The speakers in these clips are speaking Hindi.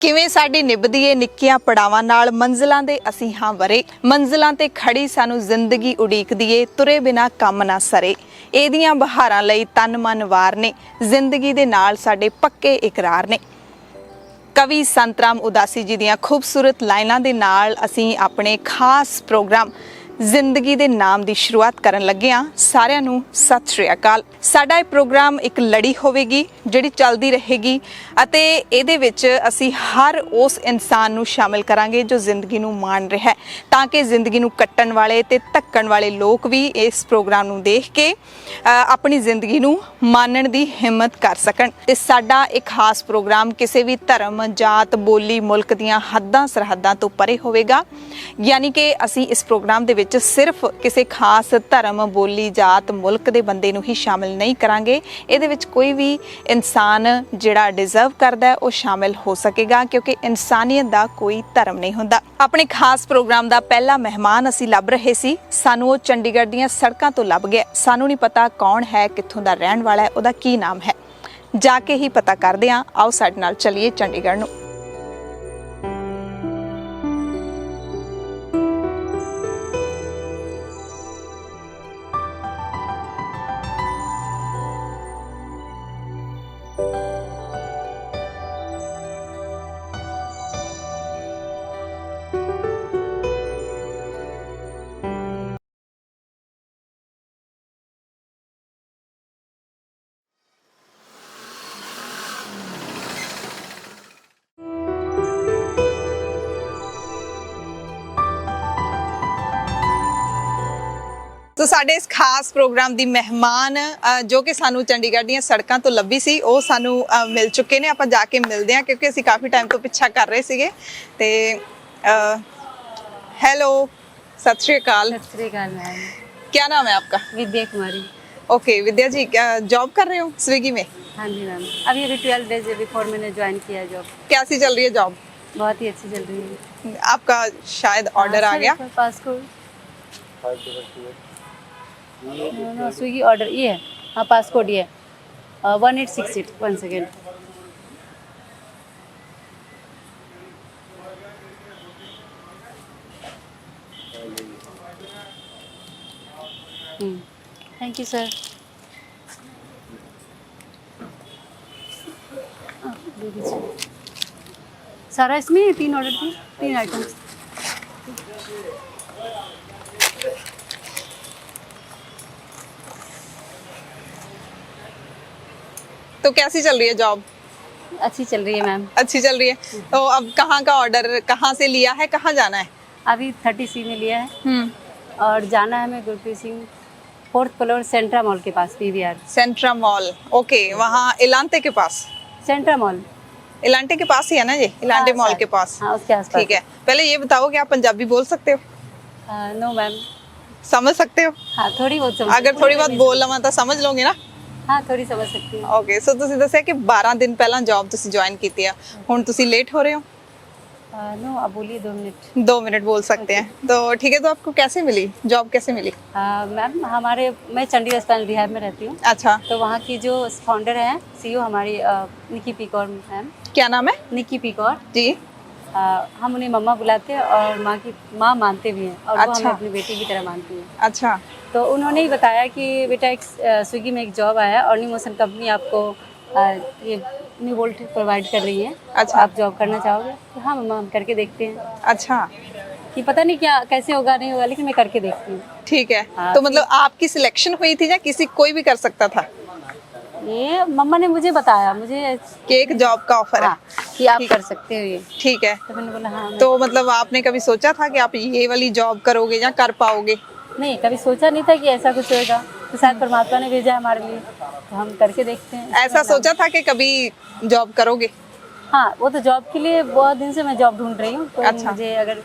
ਕਿਵੇਂ ਸਾਡੀ ਨਿਭਦੀ ਏ ਨਿੱਕੀਆਂ ਪੜਾਵਾਂ ਨਾਲ ਮੰਜ਼ਿਲਾਂ ਦੇ ਅਸੀਂ ਹਾਂ ਵਰੇ ਮੰਜ਼ਿਲਾਂ ਤੇ ਖੜੀ ਸਾਨੂੰ ਜ਼ਿੰਦਗੀ ਉਡੀਕਦੀ ਏ ਤੁਰੇ ਬਿਨਾ ਕੰਮ ਨਾ ਸਰੇ ਇਹਦੀਆਂ ਬਹਾਰਾਂ ਲਈ ਤਨ ਮਨ ਵਾਰ ਨੇ ਜ਼ਿੰਦਗੀ ਦੇ ਨਾਲ ਸਾਡੇ ਪੱਕੇ ਇਕਰਾਰ ਨੇ। ਕਵੀ ਸੰਤ ਰਾਮ ਉਦਾਸੀ जी ਦੀਆਂ खूबसूरत ਲਾਈਨਾਂ ਦੇ ਨਾਲ ਅਸੀਂ ਆਪਣੇ ਖਾਸ ਪ੍ਰੋਗਰਾਮ ਜ਼ਿੰਦਗੀ ਦੇ ਨਾਮ ਦੀ ਸ਼ੁਰੂਆਤ ਕਰਨ ਲੱਗੇ ਹਾਂ। ਸਾਰਿਆਂ ਨੂੰ ਸਤਿ ਸ਼੍ਰੀ ਅਕਾਲ। ਸਾਡਾ ਇਹ ਪ੍ਰੋਗਰਾਮ ਇੱਕ ਲੜੀ ਹੋਵੇਗੀ ਜਿਹੜੀ ਚੱਲਦੀ ਰਹੇਗੀ ਅਤੇ ਇਹਦੇ ਵਿੱਚ ਅਸੀਂ ਹਰ ਉਸ ਇਨਸਾਨ ਨੂੰ ਸ਼ਾਮਿਲ ਕਰਾਂਗੇ ਜੋ ਜ਼ਿੰਦਗੀ ਨੂੰ ਮਾਣ ਰਿਹਾ ਹੈ ਤਾਂ ਕਿ ਜ਼ਿੰਦਗੀ ਨੂੰ ਕੱਟਣ ਵਾਲੇ ਤੇ ਧੱਕਣ ਵਾਲੇ ਲੋਕ ਵੀ ਇਸ ਪ੍ਰੋਗਰਾਮ ਨੂੰ ਦੇਖ ਕੇ ਆਪਣੀ ਜ਼ਿੰਦਗੀ ਨੂੰ ਮਾਣਨ ਦੀ ਹਿੰਮਤ ਕਰ ਸਕਣ। ਤੇ ਸਾਡਾ ਇੱਕ ਖਾਸ ਪ੍ਰੋਗਰਾਮ ਕਿਸੇ ਵੀ ਧਰਮ ਜਾਤ ਬੋਲੀ ਮੁਲਕ ਦੀਆਂ ਹੱਦਾਂ ਸਰਹੱਦਾਂ ਤੋਂ ਪਰੇ ਹੋਵੇਗਾ। ਯਾਨੀ ਕਿ ਅਸੀਂ ਇਸ ਪ੍ਰੋਗਰਾਮ ਦੇ ਵਿੱਚ ਸਿਰਫ ਕਿਸੇ ਖਾਸ ਧਰਮ ਬੋਲੀ ਜਾਤ ਮੁਲਕ ਦੇ ਬੰਦੇ ਨੂੰ ਹੀ ਸ਼ਾਮਿਲ ਨਹੀਂ ਕਰਾਂਗੇ। ਇਹਦੇ ਵਿੱਚ ਕੋਈ ਵੀ ਇਨਸਾਨ ਜਿਹੜਾ ਡਿਜ਼ਰਵ ਕਰਦਾ ਉਹ ਸ਼ਾਮਿਲ ਹੋ ਸਕੇਗਾ ਕਿਉਂਕਿ ਇਨਸਾਨੀਅਤ ਦਾ ਕੋਈ ਧਰਮ ਨਹੀਂ ਹੁੰਦਾ। ਆਪਣੇ ਖਾਸ ਪ੍ਰੋਗਰਾਮ ਦਾ ਪਹਿਲਾ ਮਹਿਮਾਨ ਅਸੀਂ ਲੱਭ ਰਹੇ ਸੀ। ਸਾਨੂੰ ਉਹ ਚੰਡੀਗੜ੍ਹ ਦੀਆਂ ਸੜਕਾਂ ਤੋਂ ਲੱਭ ਗਿਆ। ਸਾਨੂੰ ਨਹੀਂ ਪਤਾ ਕੌਣ ਹੈ ਕਿੱਥੋਂ ਦਾ ਰਹਿਣ ਵਾਲਾ ਹੈ ਉਹਦਾ ਕੀ ਨਾਮ ਹੈ ਜਾ ਕੇ ਹੀ ਪਤਾ ਕਰਦੇ ਹਾਂ। ਆਓ ਸਾਡੇ ਨਾਲ ਚੱਲੀਏ ਚੰਡੀਗੜ੍ਹ ਨੂੰ। तो साडे इस खास प्रोग्राम दी मेहमान जो कि सानू चंडीगढ़ ਦੀਆਂ ਸੜਕਾਂ ਤੋਂ ਲੱਭੀ ਸੀ ਉਹ ਸਾਨੂੰ ਮਿਲ ਚੁੱਕੇ ਨੇ। ਆਪਾਂ ਜਾ ਕੇ ਮਿਲਦੇ ਹਾਂ ਕਿਉਂਕਿ ਅਸੀਂ ਕਾਫੀ ਟਾਈਮ ਤੋਂ ਪਿੱਛਾ ਕਰ ਰਹੇ ਸੀਗੇ। ਤੇ हेलो सत श्री अकाल। सत श्री अकाल मैम। क्या नाम है आपका? विद्या कुमारी। ओके विद्या जी, जॉब कर रहे हो स्विगी में? हाँ जी मैम, अभी 12 डेज बिफोर मैंने ज्वाइन किया जॉब। कैसी चल रही है जॉब? बहुत ही अच्छी चल रही है। आपका शायद ऑर्डर आ गया। पासकोड स्विगी ऑर्डर ये है। हाँ पासकोड ये है 1868। 1 सेकेंड। Thank you sir. सारा इसमें 3 ऑर्डर थे, 3 आइटम्स। तो कैसी चल रही है जॉब? अच्छी चल रही है मैम। अच्छी चल रही है। तो अब कहाँ का ऑर्डर कहाँ से लिया है, कहाँ जाना है? अभी 30C में लिया है और जाना है हमें Gurpreet Singh 4th floor Centra mall के पास PVR। सेंट्रा मॉल, ओके, वहाँ इलांटे के पास? सेंट्रा मॉल इलांटे के पास ही है ना ये? इलांटे मॉल के पास? हाँ उसके आसपास। ठीक है। पहले ये बताओ कि आप पंजाबी बोल सकते हो? No ma'am. समझ सकते हो? हाँ थोड़ी बहुत समझ। अगर थोड़ी बहुत बोल लवां तो समझ लोगे ना? हाँ थोड़ी समझ सकती हूँ। ओके, सो ਤੁਸੀਂ ਦੱਸਿਆ ਕਿ 12 ਦਿਨ ਪਹਿਲਾਂ ਜੌਬ ਤੁਸੀਂ ਜੁਆਇਨ ਕੀਤੀ ਆ, ਹੁਣ ਤੁਸੀਂ लेट हो रहे हो? नो आप बोलिए 2 मिनट। 2 मिनट बोल सकते हैं तो ठीक है। तो आपको कैसे मिली जॉब, कैसे मिली? मैम हमारे मैं चंडीगढ़ अस्पताल रिहाब में रहती हूँ। अच्छा, तो वहाँ की जो फाउंडर हैं CEO हमारी निकी पीकौर मैम। क्या नाम है? निकी पीकौर जी। हम उन्हें मम्मा बुलाते हैं और माँ मानते भी हैं और वो अच्छा। हमें अपनी बेटी की तरह मानती हैं। अच्छा, तो उन्होंने ही बताया कि बेटा एक स्विगी में एक जॉब आया है और न्यू मोशन कंपनी आपको ये न्यू वोल्ट प्रोवाइड कर रही है। अच्छा। आप जॉब करना चाहोगे? तो हाँ मम्मा हम करके देखते हैं। अच्छा, कि पता नहीं क्या कैसे होगा नहीं होगा लेकिन मैं करके देखती हूँ। ठीक है। हाँ, तो मतलब आपकी सिलेक्शन हुई थी या किसी कोई भी कर सकता था? ये मम्मा ने मुझे बताया मुझे कि एक जॉब का ऑफर है। हाँ, कि आप कर सकते हो ये। ठीक है। तो मैंने बोला हाँ। तो मतलब आपने कभी सोचा था कि आप ये वाली जॉब करोगे या कर पाओगे? नहीं कभी सोचा नहीं था कि ऐसा कुछ होगा। तो शायद परमात्मा ने भेजा हमारे लिए तो हम करके देखते हैं। ऐसा सोचा था कि कभी जॉब करोगे? हाँ वो तो जॉब के लिए बहुत दिन से मैं जॉब ढूंढ रही हूँ। तो अच्छा। मुझे अगर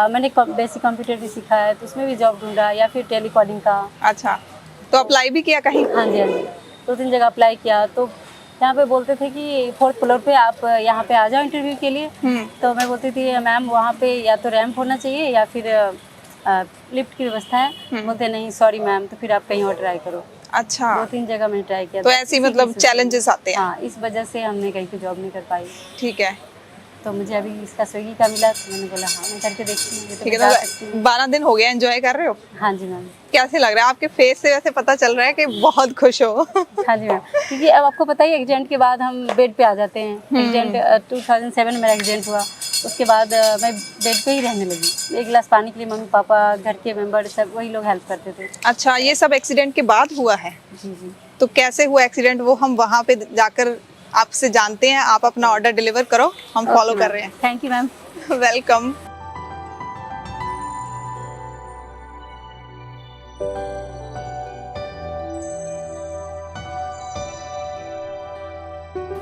मैंने बेसिक कंप्यूटर भी सीखा है तो उसमें भी जॉब ढूंढा या फिर टेलीकॉलिंग का। अच्छा, तो अप्लाई भी किया कहीं? हाँ जी हाँ जी 2-3 जगह अप्लाई किया। तो यहाँ पे बोलते थे कि 4th फ्लोर पे आप यहाँ पे आ जाओ इंटरव्यू के लिए। तो मैं बोलती थी मैम वहाँ पे या तो रैंप होना चाहिए या फिर लिफ्ट की व्यवस्था है। बोलते नहीं सॉरी मैम तो फिर आप कहीं और ट्राई करो। अच्छा, 2-3 जगह मैंने ट्राई किया। तो ऐसी मतलब चैलेंजेस आते हैं। हाँ इस वजह से हमने कहीं पे जॉब नहीं कर पाई। ठीक है। तो मुझे अभी इसका स्विगी का मिला तो मैंने बोला हाँ मैं करके देखती हूँ, ये तो ठीक मैं है, जा तो सकती हूँ। 12 दिन हो गया, एंजॉय कर रहे हो? हाँ जी मैम। कैसे लग रहा है आपके फेस से? वैसे पता चल रहा है कि बहुत खुश हो। हाँ जी मैम, क्योंकि अब आपको पता ही है एक्सीडेंट के बाद हम बेड पे आ जाते हैं। एक्सीडेंट 2007 में मेरा एक्सीडेंट हुआ, उसके बाद मैं बेड पे ही रहने लगी। एक गिलास पानी के लिए मम्मी पापा घर के मेंबर सब वही लोग हेल्प करते थे। अच्छा, ये सब एक्सीडेंट के बाद हुआ है? जी जी। तो कैसे हुआ एक्सीडेंट, वो हम वहाँ पे जाकर आपसे जानते हैं। आप अपना ऑर्डर डिलीवर करो, हम फॉलो कर रहे हैं। Thank you ma'am. वेलकम।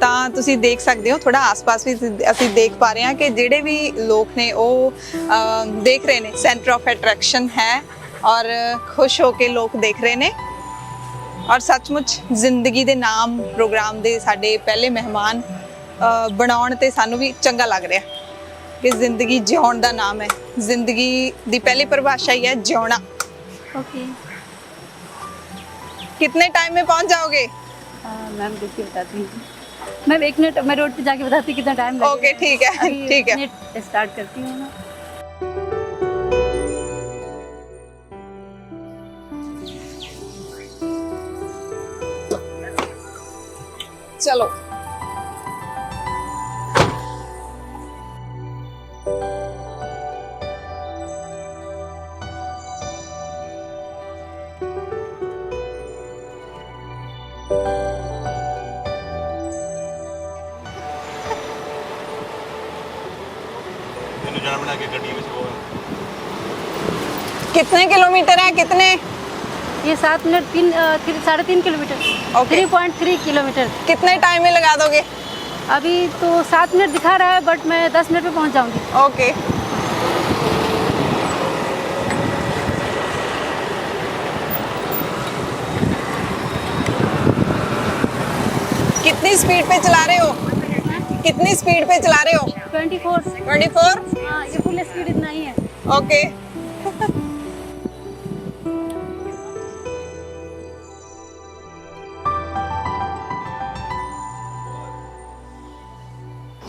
ਤਾਂ ਤੁਸੀਂ ਦੇਖ ਸਕਦੇ ਹੋ, ਥੋੜਾ ਆਸ-ਪਾਸ ਵੀ ਅਸੀਂ ਦੇਖ ਪਾ ਰਹੇ ਹਾਂ ਕਿ ਜਿਹੜੇ ਵੀ ਲੋਕ ਨੇ ਉਹ ਦੇਖ ਰਹੇ ਨੇ, ਸੈਂਟਰ ਆਫ ਅਟਰੈਕਸ਼ਨ ਹੈ ਔਰ ਖੁਸ਼ ਹੋ ਕੇ ਲੋਕ ਦੇਖ ਰਹੇ ਨੇ। ਔਰ ਸੱਚਮੁੱਚ ਜ਼ਿੰਦਗੀ ਦੇ ਨਾਮ ਪ੍ਰੋਗਰਾਮ ਦੇ ਸਾਡੇ ਪਹਿਲੇ ਮਹਿਮਾਨ ਬਣਾਉਣ ਤੇ ਸਾਨੂੰ ਵੀ ਚੰਗਾ ਲੱਗ ਰਿਹਾ ਕਿ ਜ਼ਿੰਦਗੀ ਜਿਉਣ ਦਾ ਨਾਮ ਹੈ। ਜ਼ਿੰਦਗੀ ਦੀ ਪਹਿਲੀ ਪਰਿਭਾਸ਼ਾ ਹੀ ਹੈ ਜਿਉਣਾ। ओके कितने टाइम में पहुंच जाओगे? मैम देखिए बताती हूँ मैम, 1 मिनट मैं रोड पे जाके बताती हूँ कितना टाइम लगेगा। ओके ठीक है, ठीक है। है स्टार्ट करती हूँ मैं। चलो। ਮੈਨੂੰ ਜਾਣ ਬਣਾ ਕੇ ਗੱਡੀ ਵਿੱਚ ਹੋ कितने किलोमीटर है? कितने? ये 7 मिनट 3.5 किलोमीटर। ओके। 3.3 किलोमीटर। कितने टाइम में लगा दोगे? अभी तो 7 मिनट दिखा रहा है बट मैं 10 मिनट में पहुंच जाऊंगी। ओके। कितनी स्पीड पे चला रहे हो? कितनी स्पीड पे चला रहे हो? 24। 24? हाँ ये फुल स्पीड इतना ही है। ओके।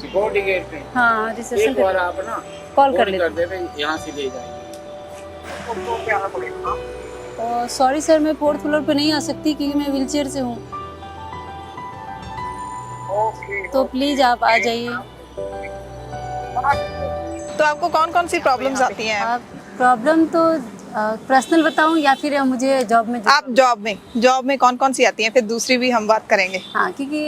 सिक्योरिटी गेट पे हाँ रिसेप्शन एक बार पे आप ना कॉल कर फोन लेते कर देवे, यहाँ से ले जाएंगे। हैं। सॉरी सर, मैं 4th फ्लोर पे नहीं आ सकती क्योंकि मैं व्हीलचेयर से हूँ, तो प्लीज आप आ जाइए। तो आपको कौन कौन सी प्रॉब्लम्स आती हैं? आप प्रॉब्लम तो पर्सनल बताऊँ या फिर मुझे जॉब में आप जॉब में कौन कौन सी आती हैं? फिर दूसरी भी हम बात करेंगे। हाँ क्योंकि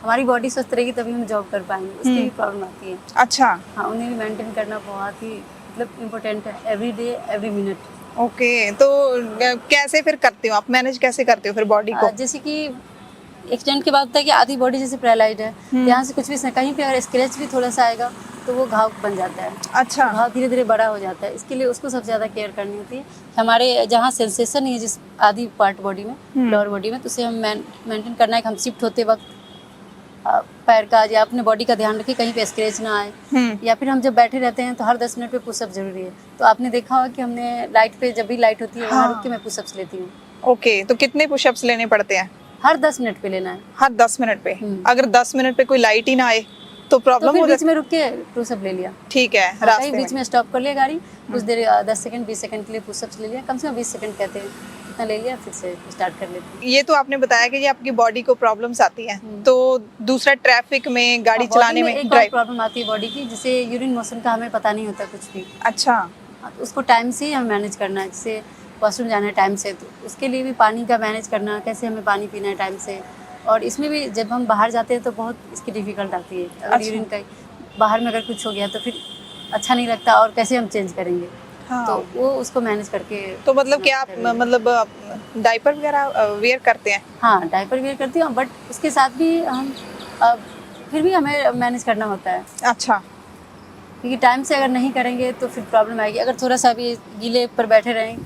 हमारी बॉडी स्वस्थ रहेगी तभी हम जॉब कर पाएंगे, उसकी भी प्रॉब्लम आती है। अच्छा। हाँ उन्हें भी मेंटेन करना बहुत ही मतलब इम्पोर्टेंट है, every day every minute. Okay, तो कैसे फिर करते हो आप, मैनेज कैसे करते हो फिर बॉडी को? जैसे कि एक्सीडेंट के बाद होता है कि आधी बॉडी जैसे पैरालाइज है, तो यहाँ से कुछ भी कहीं पे अगर स्क्रैच भी थोड़ा सा आएगा तो वो घाव बन जाता है। अच्छा। घाव धीरे धीरे बड़ा हो जाता है, इसके लिए उसको सबसे ज़्यादा केयर करनी होती है। हमारे जहाँ सेंसेशन नहीं है जिस आधी पार्ट बॉडी में, लोअर बॉडी में, तो उसे हम मेंटेन करना है कि हम शिफ्ट होते वक्त पैर का या अपने बॉडी का ध्यान रखें कहीं पे स्क्रैच ना आए। या फिर हम जब बैठे रहते हैं तो हर 10 मिनट पे पुशअप जरूरी है। तो आपने देखा होगा कि हमने लाइट पे जब भी लाइट होती है वहाँ रुक के मैं पुशअप्स लेती हूँ। ओके, तो कितने पुशअप्स लेने पड़ते हैं? हर 10 मिनट पे लेना है। हर 10 मिनट पे? अगर 10 मिनट पे कोई लाइट ही ना आए तो तो प्रॉब्लम फिर हो बीच जाती में रुक के पुशअप ले लिया। ठीक है, कहीं रास्ते बीच में। में स्टॉप कर लिया गाड़ी, कुछ देर 10 सेकंड 20 सेकंड के लिए पुशअप्स ले लिया, कम से कम 20 सेकंड कहते हैं, इतना ले लिया फिर से स्टार्ट कर लेते हैं। ये तो आपने बताया कि ये आपकी बॉडी को प्रॉब्लम्स आती हैं, तो दूसरा ट्रैफिक में गाड़ी बॉडी चलाने में एक और ड्राइव। प्रॉब्लम आती है बॉडी की, जिसे यूरिन मोशन का हमें पता नहीं होता कुछ भी। अच्छा। हाँ, तो उसको टाइम से ही हमें मैनेज करना है। जैसे वॉशरूम जाना है टाइम से, तो उसके लिए भी पानी का मैनेज करना, कैसे हमें पानी पीना है टाइम से। और इसमें भी जब हम बाहर जाते हैं तो बहुत इसकी डिफिकल्ट आती है। अगर अच्छा। यूरिन का बाहर में अगर कुछ हो गया तो फिर अच्छा नहीं लगता, और कैसे हम चेंज करेंगे। हाँ। तो वो उसको मैनेज करके। तो मतलब कि आप मतलब डायपर वगैरह वेयर करते हैं? हाँ डायपर वेयर करती हूँ, बट उसके साथ भी हम फिर भी हमें मैनेज करना होता है, अच्छा। क्योंकि टाइम से अगर नहीं करेंगे तो फिर प्रॉब्लम आएगी। अगर थोड़ा सा भी गीले पर बैठे रहें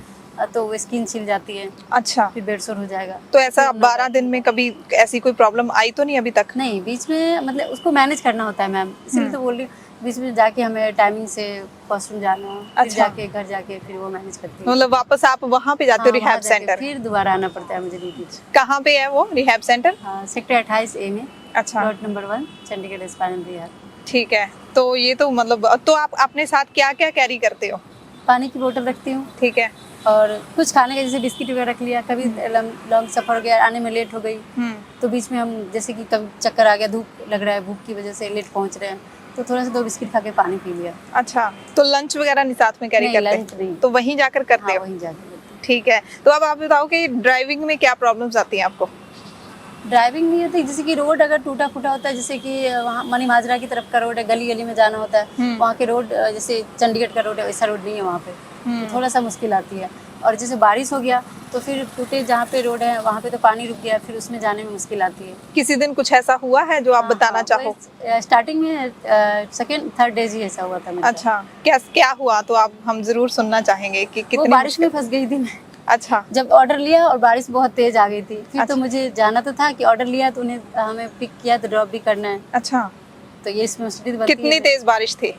तो वो स्किन छिल जाती है, अच्छा। फिर बेड सोर हो जाएगा। तो ऐसा फिर अपना 12 दिन में कभी ऐसी कोई प्रॉब्लम आई तो नहीं अभी तक? नहीं, बीच में मतलब उसको मैनेज करना होता है मैम, इसलिए तो बोल रही हूँ बीच में जाके हमें टाइमिंग से वॉशरूम जाना, फिर अच्छा। जाके घर जाके फिर वो मैनेज करती हूँ। मतलब वापस आप वहाँ पे जाते हो हाँ, वहाँ रिहैब जाके सेंटर? फिर दोबारा आना पड़ता है मुझे ड्यूटी। कहाँ पे है वो रिहैब सेंटर? सेक्टर 28A में, अच्छा। Plot number 1, Chandigarh spinal rehab. ठीक है, तो ये तो मतलब तो आप अपने साथ क्या क्या कैरी करते हो? पानी की बोतल रखती हूँ ठीक है। और कुछ खाने का जैसे बिस्किट वगैरह रख लिया, कभी लॉन्ग सफ़र हो गया, आने में लेट हो गई तो बीच में हम जैसे कि कभी चक्कर आ गया, धूप लग रहा है, भूख की वजह से लेट पहुंच रहे हैं तो थोड़ा सा 2 बिस्किट खा के पानी पी लिया। अच्छा, तो लंच वगैरह नहीं साथ में कैरी नहीं, करते? लंच नहीं। तो वहीं जाकर करते हाँ, हो? वहीं जाके करती हूँ। ठीक है, तो अब आप बताओ कि ड्राइविंग में क्या प्रॉब्लम्स आती हैं आपको? ड्राइविंग नहीं होती, जैसे कि रोड अगर टूटा फूटा होता है, जैसे कि वहाँ मनी माजरा की तरफ का रोड है, गली गली में जाना होता है, वहाँ के रोड जैसे चंडीगढ़ का रोड है वैसा रोड नहीं है वहाँ पे, तो थोड़ा सा मुश्किल आती है। और जैसे बारिश हो गया तो फिर टूटे जहाँ पे रोड है वहाँ पे तो पानी रुक गया, फिर उसमें जाने में मुश्किल आती है। किसी दिन कुछ ऐसा हुआ है जो आप बताना चाहो? स्टार्टिंग में सेकेंड थर्ड डेज ही ऐसा हुआ था मेरे साथ। अच्छा, क्या हुआ, तो आप हम जरूर सुनना चाहेंगे कि वो कितनी बारिश में मुश्किल- फंस गई थी मैं, अच्छा, जब ऑर्डर लिया और बारिश बहुत तेज आ गई थी, फिर अच्छा। तो मुझे जाना तो था कि ऑर्डर लिया तो उन्हें हमें पिक किया तो ड्रॉप भी करना है, अच्छा, तो ये रिस्पॉन्सिबिलिटी बनती है। कितनी तेज बारिश थी?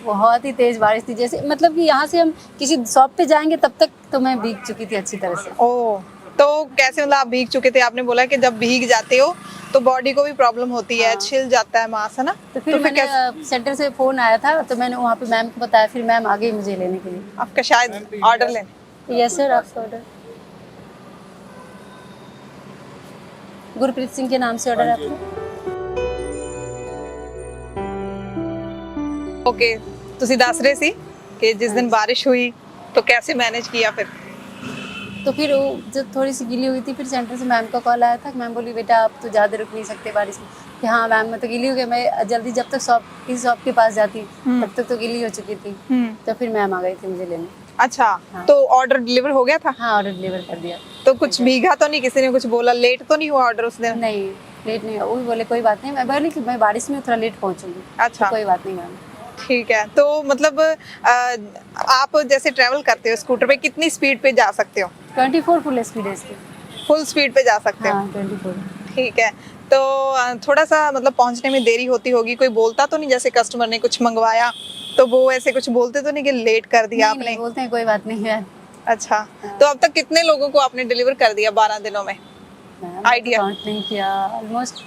बहुत ही तेज बारिश थी, जैसे मतलब कि यहाँ से हम किसी शॉप पे जाएंगे तब तक तो मैं भीग चुकी थी अच्छी तरह से। ओ, तो कैसे, मतलब आप भीग चुके थे? आपने बोला कि जब भीग जाते हो तो बॉडी को भी प्रॉब्लम होती है, हाँ। छिल जाता है मांस, है ना? तो फिर मैंने सेंटर से फ़ोन आया था तो मैंने वहाँ पे मैम को बताया, फिर मैम आ गई मुझे लेने के लिए। आपका शायद ऑर्डर लेने। यस सर, आपका ऑर्डर गुरप्रीत सिंह के नाम से ऑर्डर है आपका। ओके, ਤੁਸੀਂ ਦੱਸ ਰਹੇ ਸੀ कि जिस दिन बारिश हुई तो कैसे मैनेज किया फिर? तो फिर वो जब थोड़ी सी गीली हुई थी, फिर सेंटर से मैम का कॉल आया था कि मैम बोली बेटा आप तो ज़्यादा रुक नहीं सकते बारिश में, कि हाँ मैम मैं तो गीली हो गई, मैं जल्दी जब तक किसी शॉप के पास जाती तब तक तो गीली हो चुकी थी, तो फिर मैम आ गई थी मुझे लेने। अच्छा, हाँ। तो ऑर्डर डिलीवर हो गया था? हाँ, ऑर्डर डिलीवर कर दिया। तो कुछ भीगा तो नहीं, किसी ने कुछ बोला, लेट तो नहीं हुआ ऑर्डर उस दिन? नहीं, लेट नहीं हुआ, वो भी बोले कोई बात नहीं, मैं बोली कि मैं बारिश में थोड़ा लेट पहुँचूंगी। अच्छा, तो कोई बात नहीं मैम। ठीक है, तो मतलब आप जैसे ट्रैवल करते हो स्कूटर पे, कितनी स्पीड पे जा सकते हो? 24 फुल स्पीड है इसकी। फुल स्पीड पे जा सकते हो? हाँ 24। ठीक है, तो थोड़ा सा मतलब पहुंचने में देरी होती होगी, कोई बोलता तो नहीं, जैसे कस्टमर ने कुछ मंगवाया तो वो ऐसे कुछ बोलते तो नहीं कि लेट कर दिया नहीं, आपने? नहीं बोलते हैं कोई बात नहीं है। अच्छा, तो अब तक कितने लोगों को आपने डिलीवर कर दिया 12 दिनों में? आइडिया? काउंट नहीं किया, ऑलमोस्ट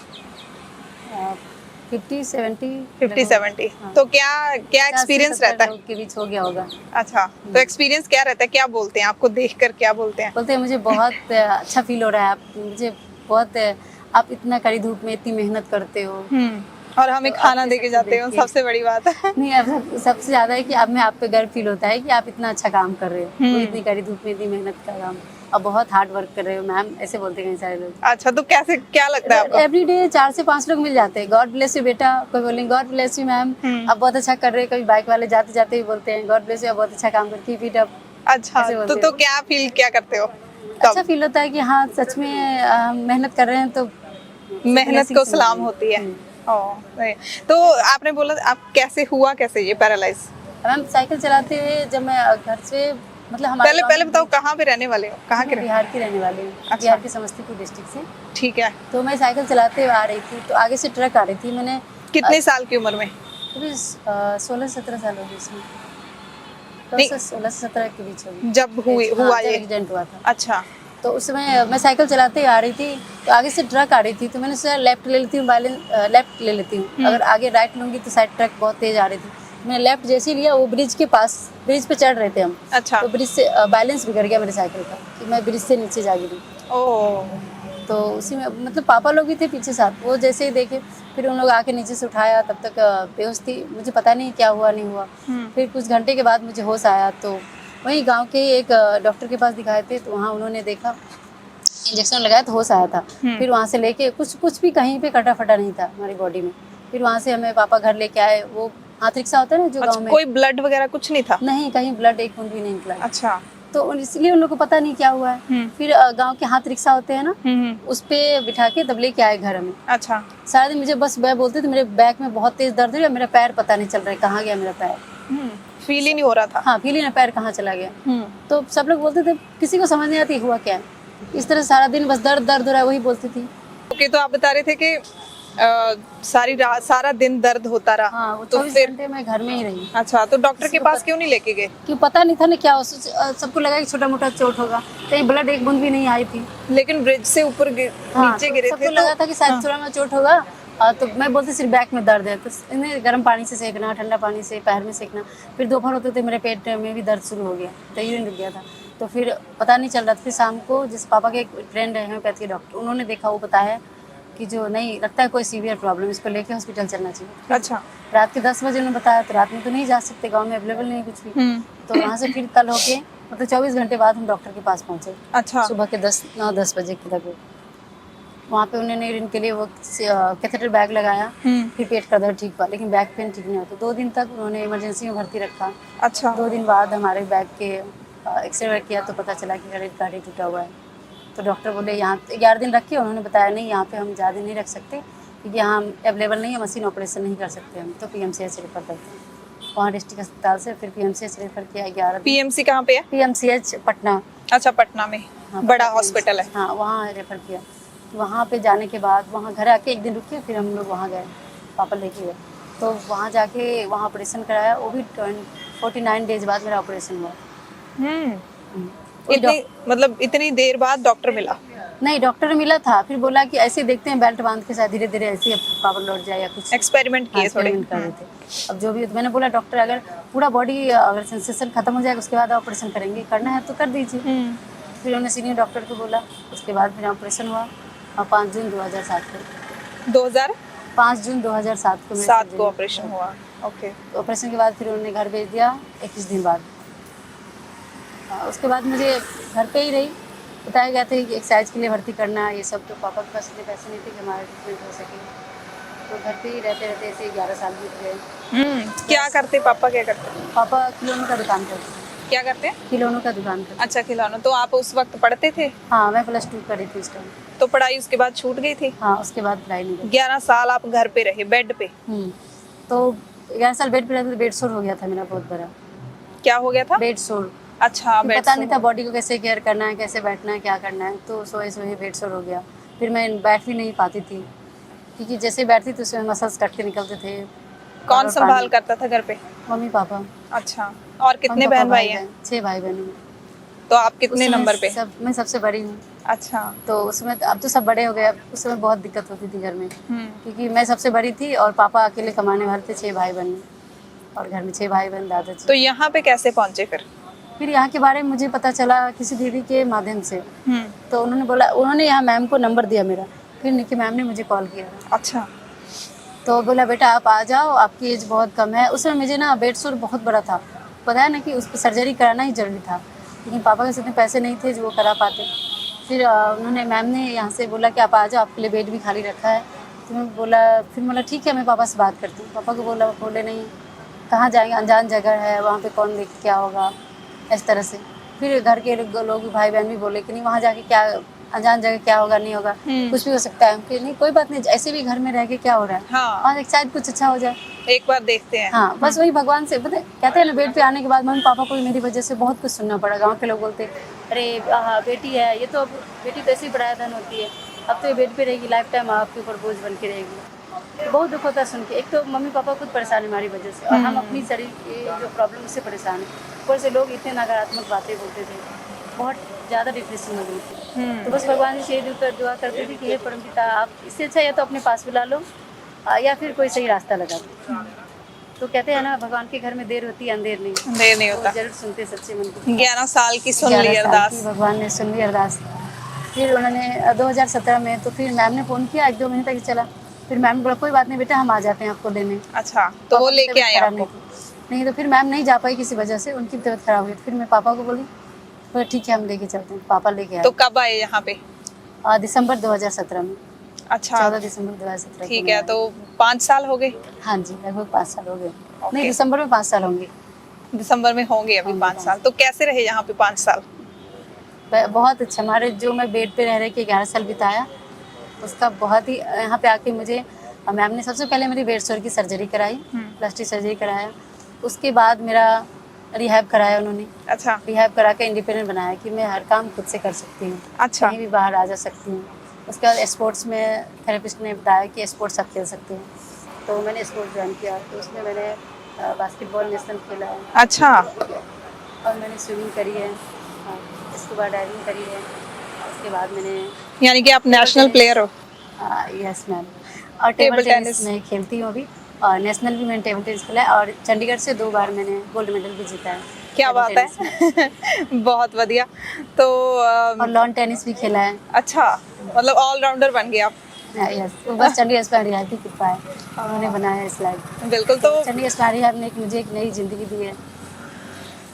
50-70 50-70। तो क्या क्या एक्सपीरियंस रहता है? के बीच हो गया होगा। अच्छा, तो एक्सपीरियंस क्या रहता है, क्या बोलते हैं आपको देखकर, क्या बोलते हैं? बोलते हैं मुझे बहुत अच्छा फील हो रहा है, आप मुझे बहुत आप इतना कड़ी धूप में इतनी मेहनत करते हो और हमें तो खाना आपके दे के सबसे जाते हो, देख के- सबसे बड़ी बात है। नहीं, अब सबसे ज्यादा है कि अब मैं आप पे गर्व फील होता है कि आप इतना अच्छा काम कर रहे हो, वो इतनी कड़ी धूप में इतनी मेहनत का काम, अब बहुत हार्ड वर्क कर रहे हो मैम, ऐसे बोलते हैं कई सारे लोग। अच्छा, तो कैसे, क्या लगता है आपको? एवरी डे 4 से 5 लोग मिल जाते हैं, गॉड ब्लेस यू बेटा, कोई बोलेंगे गॉड ब्लेस यू मैम, आप बहुत अच्छा कर रहे हैं, कभी बाइक वाले जाते जाते ही बोलते हैं गॉड ब्लेस यू, आप बहुत अच्छा काम करके कीप इट अप। अच्छा, ऐसे बोलते तो हैं। क्या फील क्या करते हो? अच्छा फील होता है कि हाँ सच में मेहनत कर रहे हैं तो मेहनत को सलाम होती है। नहीं। तो आपने बोला, आप कैसे हुआ, कैसे ये पैरालाइज? मैम साइकिल चलाते हुए जब मैं घर से मतलब हमारे पहले गाँव पहले में- बताओ कहाँ पे रहने वाले हो, कहाँ के मैं बिहार की रहने वाली हूँ, अच्छा। बिहार के समस्तीपुर डिस्ट्रिक्ट से। ठीक है, तो मैं साइकिल चलाते हुए आ रही थी तो आगे से ट्रक आ रही थी, मैंने कितने साल की उम्र में? कभी 16-17 साल हो गए इसमें, नहीं। 16 से 17 के बीच होगी जब हुआ ये? एक्सीडेंट हुआ था। अच्छा, तो उस समय मैं साइकिल चलाते हुए आ रही थी तो आगे से ट्रक आ रही थी, तो मैंने सोचा लेफ्ट ले लेती हूँ, लेफ्ट ले लेती हूँ, अगर आगे राइट लूँगी तो शायद ट्रक बहुत तेज आ रही थी, मैंने लेफ्ट जैसे ही लिया, वो ब्रिज के पास, ब्रिज पे चढ़ रहे थे हम, अच्छा, तो ब्रिज से बैलेंस बिगड़ गया मेरे साइकिल का, तो मैं ब्रिज से नीचे जा गिरी। ओ, तो उसी में मतलब पापा लोग भी थे पीछे साथ, वो जैसे ही देखे फिर उन लोग आके नीचे से उठाया, तब तक बेहोश थी, मुझे पता नहीं क्या हुआ नहीं हुआ। फिर कुछ घंटे के बाद मुझे होश आया, तो वहीं गांव के एक डॉक्टर के पास दिखाए थे, तो वहाँ उन्होंने देखा, इंजेक्शन लगाया तो होश आया था। फिर वहाँ से लेके कुछ भी कहीं पे कटा फटा नहीं था हमारी बॉडी में। फिर वहाँ से हमें पापा घर लेके आए, वो हाथ रिक्शा होता है ना जो अच्छा, गाँव में, कोई ब्लड वगैरह कुछ नहीं था? नहीं कहीं ब्लड एक बूंद भी नहीं निकला। अच्छा, तो इसलिए उन लोग को पता नहीं क्या हुआ है। फिर गांव के हाथ रिक्शा होते हैं ना, उस पे बिठा के तब लेके आए घर में। अच्छा, सारा दिन मुझे बस वह बोलते थे, मेरे बैक में बहुत तेज दर्द हो रहा है, मेरा पैर पता नहीं चल रहा है कहाँ गया मेरा पैर, फील ही नहीं हो रहा था। हाँ फील ही ना पैर कहाँ चला गया। तो सब लोग बोलते थे, किसी को समझ नहीं आती हुआ क्या है, इस तरह सारा दिन बस दर्द दर्द हो रहा है वही बोलती थी। ओके, तो आप बता रहे थे कि सारी रात सारा दिन दर्द होता रहा। हाँ वो तो 24 फिर घंटे मैं घर में ही रही, अच्छा, तो डॉक्टर के पास क्यों नहीं लेके गए? क्यों पता नहीं था ना क्या हो, सबको लगा कि छोटा मोटा चोट होगा, कहीं ब्लड एक बूंद भी नहीं आई थी। लेकिन ब्रिज से ऊपर हाँ, नीचे तो गिरे सबको थे लगा तो था कि शायद थोड़ा मोटा चोट होगा, तो मैं बोलती सिर्फ बैक में दर्द है, तो इन्हें गर्म पानी से सेकना, ठंडा पानी से पैर में सेकना। फिर दोपहर होते होते मेरे पेट में भी दर्द शुरू हो गया, तो यूरिन रुक गया था। तो फिर पता नहीं चल रहा था। फिर शाम को जिस पापा के एक फ्रेंड है होम्योपैथी डॉक्टर, उन्होंने देखा, वो बताया कि जो नहीं लगता है कोई सीवियर प्रॉब्लम, इसको लेके हॉस्पिटल चलना चाहिए। अच्छा। रात के 10 बजे उन्होंने बताया, तो रात में तो नहीं जा सकते, गाँव में अवेलेबल नहीं कुछ भी। तो वहाँ से फिर कल होके मतलब 24 घंटे बाद हम डॉक्टर के पास पहुँचे। अच्छा। सुबह के 9-10 बजे के लगभग वहाँ पे उन्होंने यूरिन के लिए वो कैथेटर बैग लगाया। फिर पेट का दर्द ठीक हुआ, लेकिन बैक पेन ठीक नहीं होता। 2 दिन तक उन्होंने इमरजेंसी में भर्ती रखा। अच्छा। 2 दिन बाद हमारे बैग के एक्सरे किया तो पता चला कि हेड कार्ड टूटा हुआ है। तो डॉक्टर बोले यहाँ 11 दिन रखिए। उन्होंने बताया नहीं, यहाँ पे हम ज़्यादा नहीं रख सकते क्योंकि यहाँ अवेलेबल नहीं है, मशीन ऑपरेशन नहीं कर सकते हम, तो PMCH रेफर करते हैं। वहाँ डिस्ट्रिक्ट अस्पताल से फिर PMCH रेफर किया 11 दिन। PMC कहाँ पे है? PMCH पटना। अच्छा, पटना में। हाँ, बड़ा हॉस्पिटल है। हाँ, वहाँ रेफर किया। वहाँ पे जाने के बाद वहाँ घर आके 1 दिन रुके, फिर हम लोग वहाँ गए, पापा लेके गए। तो वहाँ जाके वहाँ ऑपरेशन कराया, वो भी 49 डेज बाद मेरा ऑपरेशन हुआ। इतनी मतलब इतनी देर बाद डॉक्टर मिला? नहीं, डॉक्टर मिला था, फिर बोला कि ऐसे देखते हैं, बेल्ट बांध के साथ धीरे धीरे ऐसे पावर लौट जाए या कुछ एक्सपेरिमेंट किए थोड़े। एक्सपेरिमेंट कर रहे थे। अब जो भी, तो मैंने बोला डॉक्टर अगर पूरा बॉडी अगर सेंसेशन खत्म हो जाएगा उसके बाद ऑपरेशन करेंगे, करना है तो कर दीजिए। फिर उन्होंने सीनियर डॉक्टर को बोला, उसके बाद फिर ऑपरेशन हुआ। और 5 जून 2007 को 2005 जून 2007 को मेरे 7 को ऑपरेशन हुआ। ओके। ऑपरेशन के बाद फिर उन्होंने घर भेज दिया 21 दिन बाद। उसके बाद मुझे घर पे ही रही, बताया गया था कि एक्सरसाइज के लिए भर्ती करना है ये सब। तो पापा के पास इतने पैसे नहीं थे कि हमारा ट्रीटमेंट हो सके, तो घर पे ही रहते रहते ऐसे 11 साल बीत गए। क्या करते पापा? क्या करते? पापा खिलौनों का दुकान करते थे। क्या करते हैं? खिलौनों का दुकान करते। अच्छा, खिलौना। तो आप उस वक्त पढ़ते थे? हाँ, मैं +2 करी थी उस टाइम। तो पढ़ाई उसके बाद छूट गई थी? हाँ, उसके बाद पढ़ाई नहीं करी। 11 साल आप घर पे रहे, बेड पे? तो 11 साल बेड पे रहते तो बेड सोर हो गया था मेरा बहुत बड़ा। क्या हो गया था? बेड सोर। अच्छा, बेड पता सोर। नहीं था बॉडी को कैसे केयर करना है, कैसे बैठना है, क्या करना है। तो सोए सोए बेड सोर हो गया। फिर मैं बैठ भी नहीं पाती थी, क्योंकि जैसे बैठती तो उसमें मसल्स कट के निकलते थे। कौन संभाल करता था घर पे? Mummy papa. अच्छा। और कितने बहन भाई हैं? 6 भाई बहन हैं। तो आप कितने नंबर पे? मैं सबसे बड़ी हूँ। अच्छा। तो उसमें अब तो सब बड़े हो गए, उस समय बहुत दिक्कत होती थी घर में, क्योंकि मैं सबसे बड़ी थी और पापा अकेले कमाने वाले थे। 6 भाई बहन और घर में 6 भाई बहन, दादाजी। तो यहाँ पे कैसे पहुँचे फिर यहाँ के बारे में मुझे पता चला किसी दीदी के माध्यम से। तो उन्होंने यहाँ मैम को नंबर दिया मेरा, फिर निकी मैम ने मुझे कॉल किया। अच्छा। तो बोला बेटा आप आ जाओ, आपकी एज बहुत कम है। उस समय मुझे ना बेड सोर बहुत बड़ा था, पता है ना कि उस पर सर्जरी कराना ही जरूरी था, लेकिन पापा के इतने पैसे नहीं थे जो वो करा पाते। फिर उन्होंने मैम ने यहाँ से बोला कि आप आ जाओ, आपके लिए बेड भी खाली रखा है। तो मैं बोला ठीक है, मैं पापा से बात करती हूँ। पापा को बोले नहीं, कहाँ जाएंगे, अनजान जगह है, वहाँ पे कौन देखे क्या होगा, इस तरह से। फिर घर के लोग भाई बहन भी बोले कि नहीं, वहाँ जाके क्या अनजान जगह क्या होगा, नहीं होगा, कुछ भी हो सकता है। कि नहीं कोई बात नहीं, ऐसे भी घर में रह के क्या हो रहा है, हाँ। शायद कुछ अच्छा हो जाए, एक बार देखते हैं। हाँ, बस वही भगवान से पता। कहते हैं ना, बेड पे आने के बाद मम्मी पापा को मेरी वजह से बहुत कुछ सुनना पड़ा। गाँव के लोग बोलते अरे हाँ बेटी है ये, तो अब बेटी तो ऐसी बड़ा धन होती है, अब तो ये बेड पे रहेगी, लाइफ टाइम आपके ऊपर बोझ बन के रहेगी। तो बहुत दुख होता है सुन के। एक तो मम्मी पापा खुद परेशान है हमारी वजह से, और हम अपनी शरीर की जो प्रॉब्लम से परेशान है। ऊपर से लोग इतने नकारात्मक बातें बोलते थे, बहुत ज़्यादा डिप्रेशन में गई थी। तो बस भगवान से यही दुआ करती थी कि हे परमपिता, आप इससे अच्छा या तो अपने पास बुला लो या फिर कोई सही रास्ता लगा दो। तो कहते हैं ना, भगवान के घर में देर होती है अंधेर नहीं। देर नहीं होता। जरूर सुनते सच्चे मन की। 11 साल की सुन ली अरदास, भगवान ने सुन ली अरदास। फिर उन्होंने 2017 में, तो फिर मैम ने फ़ोन किया, 1-2 महीने तक चला। फिर मैम बोला कोई बात नहीं बेटा, हम आ जाते हैं आपको लेने। अच्छा, तो वो लेके आए आपको? नहीं, तो फिर मैम नहीं जा पाई किसी वजह से, उनकी तबीयत खराब हुई। फिर मैं पापा को बोली, तो ठीक है हम लेके चलते हैं। पापा लेके आए। तो कब आए यहाँ पे? दिसंबर 2017 में। अच्छा, 14 दिसंबर 2017। ठीक है, तो 5 साल हो गए? हाँ जी, लगभग 5 साल हो गए। नहीं, दिसंबर में 5 साल होंगे। दिसंबर में होंगे अभी 5 साल। तो कैसे रहे यहाँ पे 5 साल? बहुत अच्छा। हमारे जो मैं बेड पे रह के 11 साल बिताया, उसका बहुत ही, यहाँ पे आके मुझे मैम ने सबसे पहले मेरी बेड सोर की सर्जरी कराई, प्लास्टिक सर्जरी कराया। उसके बाद मेरा रिहैब कराया उन्होंने। अच्छा। रिहैब करा के इंडिपेंडेंट बनाया कि मैं हर काम खुद से कर सकती हूँ। अच्छा। कहीं भी बाहर आ जा सकती हूँ। उसके बाद स्पोर्ट्स में थेरेपिस्ट ने बताया कि स्पोर्ट्स आप खेल सकते हैं, तो मैंने स्पोर्ट्स ज्वाइन किया। तो उसमें मैंने बास्केटबॉल नेशनल खेला है। अच्छा। और मैंने स्विमिंग करी है, स्कूबा डाइविंग करी है। उसके बाद मैंने, यानी कि आप नेशनल प्लेयर हो? Yes ma'am. और टेबल टेबल टेनिस टेनिस। मैं खेलती हूँ अभी, और नेशनल भी मैंने टेबल टेनिस खेला है, और चंडीगढ़ से 2 बार मैंने गोल्ड मेडल भी जीता है। क्या टेबल बात टेनिस में। है। बहुत बढ़िया। तो और लॉन टेनिस भी खेला है। अच्छा, मतलब ऑलराउंडर बन गए आप। यस, वो बस चंडीगढ़ स्मार्ट रिहार की कृपा है, उन्होंने बनाया है इस लाइफ। बिल्कुल। तो तो चंडीगढ़ स्मार्ट रिहार ने मुझे एक नई जिंदगी दी है,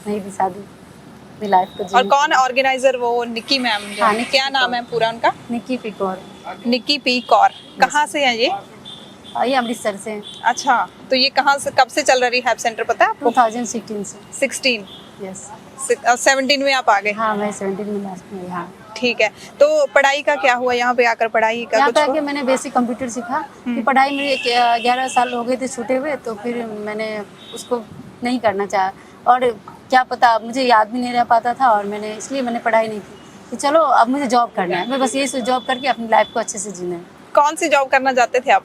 नई दिशा दी अपनी लाइफ को और जीने कौन की। ऑर्गेनाइजर? वो निक्की मैम जो हाँ, हैं। निक्की क्या पी नाम कौर। है पूरा उनका? निक्की पिकोर, निक्की पी कौर। कहाँ से हैं ये? और ये अमृतसर से हैं। अच्छा, तो ये कहाँ से, कब से चल रहा रिहैब सेंटर पता है आपको? 2016 से। 16, यस। 17 में आप आ गए। हाँ, मैं 17 में लास्ट में। हाँ, ठीक है। तो पढ़ाई का क्या हुआ यहाँ पे आकर? पढ़ाई का यहाँ कुछ पे हुआ? आके मैंने बेसिक कंप्यूटर सीखा कि पढ़ाई मेरी 11 साल हो गए थे छूटे हुए, तो फिर मैंने उसको नहीं करना चाहा, और क्या पता मुझे याद भी नहीं रह पाता था, और मैंने इसलिए मैंने पढ़ाई नहीं की कि चलो अब मुझे जॉब करना है, मैं बस यही जॉब करके अपनी लाइफ को अच्छे से जीना है। कौन सी जॉब करना चाहते थे आप?